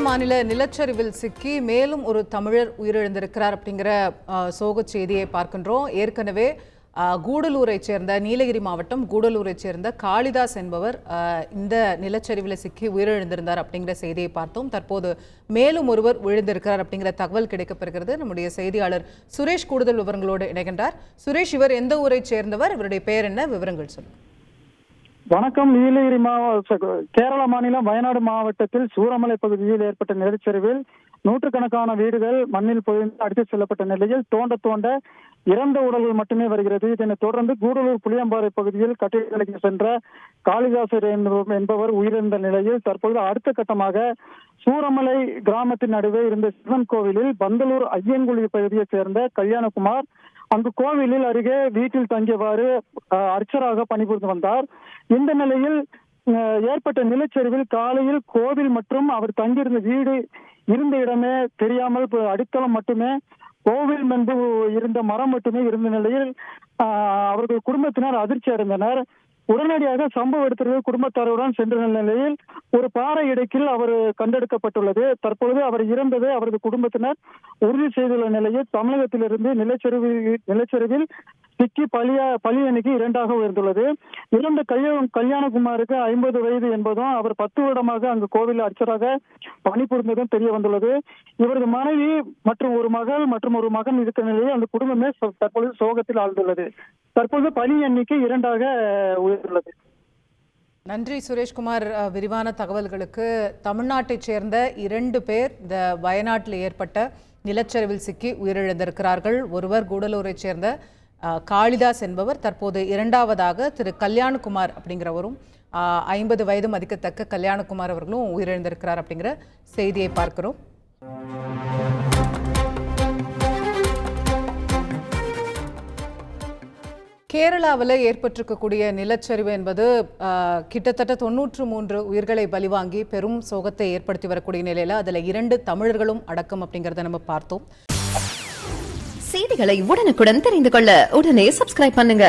மாநில நிலச்சரிவில் சிக்கி மேலும் ஒரு தமிழர் உயிரிழந்திருக்கிறார் அப்படிங்கிற சோக செய்தியை பார்க்கின்றோம். ஏற்கனவே கூடலூரை சேர்ந்த நீலகிரி மாவட்டம் கூடலூரை சேர்ந்த காளிதாஸ் என்பவர் இந்த நிலச்சரிவில் சிக்கி உயிரிழந்திருந்தார் அப்படிங்கிற செய்தியை பார்த்தோம். தற்போது மேலும் ஒருவர் விழுந்திருக்கிறார் அப்படிங்கிற தகவல் கிடைக்கப்பெறுகிறது. நம்முடைய செய்தியாளர் சுரேஷ் கூடுதல் விவரங்களோடு இணைகின்றார். சுரேஷ், இவர் எந்த ஊரை சேர்ந்தவர், இவருடைய பெயர் என்ன, விவரங்கள் சொல்லுங்கள். வணக்கம். நீலகிரி கேரள மாநிலம் வயநாடு மாவட்டத்தில் சூரமலை பகுதியில் ஏற்பட்ட நிலச்சரிவில் நூற்றுக்கணக்கான வீடுகள் மண்ணில் புதைந்து அடித்து செல்லப்பட்ட நிலையில் தோண்ட இறந்த உடல்கள் மட்டுமே வருகிறது. இதனைத் தொடர்ந்து கூடலூர் புளியம்பாறை பகுதியில் கட்டிடங்களுக்கு சென்ற காளிதாசர் என்பவர் உயிரிழந்த நிலையில் தற்போது அடுத்த கட்டமாக சூரமலை கிராமத்தின் நடுவே இருந்த சிவன் கோவிலில் பந்தலூர் ஐயங்குழி பகுதியைச் சேர்ந்த கல்யாணகுமார் அங்கு கோவிலில் அருகே வீட்டில் தங்கியவாறு அர்ச்சராக பணிபுரிந்து வந்தார். இந்த நிலையில் ஏற்பட்ட நிலச்சரிவில் காலையில் கோவில் மற்றும் அவர் தங்கியிருந்த வீடு இருந்த இடமே தெரியாமல் அடித்தளம் மட்டுமே, கோவில் முன்பு இருந்த மரம் மட்டுமே இருந்த நிலையில் அவர்கள் குடும்பத்தினர் அதிர்ச்சி அடைந்தனர். உடனடியாக சம்பவ இடத்திற்கு குடும்பத்தாருடன் சென்ற நிலையில் ஒரு பாறை இடுக்கில் அவர் கண்டெடுக்கப்பட்டுள்ளது. தற்பொழுது அவர் இறந்ததை அவரது குடும்பத்தினர் உறுதி செய்துள்ள நிலையில் தமிழகத்திலிருந்து நிலச்சரிவில் சிக்கி பலி எண்ணிக்கை 2ஆக உயர்ந்துள்ளது. இறந்த கல்யாணகுமாருக்கு 50 வயது என்பதும் அவர் 10 வருடமாக அங்கு கோவில் அர்ச்சராக பணிபுரிந்ததும் தெரிய வந்துள்ளது. இவரது மனைவி மற்றும் ஒரு மகள் மற்றும் ஒரு மகன் இருக்கிற நிலையில் அந்த குடும்பமே தற்பொழுது சோகத்தில் ஆழ்ந்துள்ளது. தற்போது பலி எண்ணிக்கை 2ஆக உயர்ந்துள்ளது. நன்றி சுரேஷ்குமார், விரிவான தகவல்களுக்கு. தமிழ்நாட்டைச் சேர்ந்த 2 பேர் இந்த வயநாட்டில் ஏற்பட்ட நிலச்சரிவில் சிக்கி உயிரிழந்திருக்கிறார்கள். ஒருவர் கூடலூரைச் சேர்ந்த காளிதாஸ் என்பவர், தற்போது 2ஆவதாக திரு கல்யாணகுமார் அப்படிங்கிறவரும் 50 வயது மதிக்கத்தக்க கல்யாணகுமார் அவர்களும் உயிரிழந்திருக்கிறார் அப்படிங்கிற செய்தியை பார்க்கிறோம். கேரளாவில் ஏற்பட்டிருக்கக்கூடிய நிலச்சரிவு என்பது கிட்டத்தட்ட 93 உயிர்களை பலிவாங்கி பெரும் சோகத்தை ஏற்படுத்தி வரக்கூடிய நிலையில் அதில் 2 தமிழர்களும் அடக்கம் அப்படிங்கிறத நம்ம பார்த்தோம். செய்திகளை உடனுக்குடன் தெரிந்து கொள்ள உடனே சப்ஸ்கிரைப் பண்ணுங்க.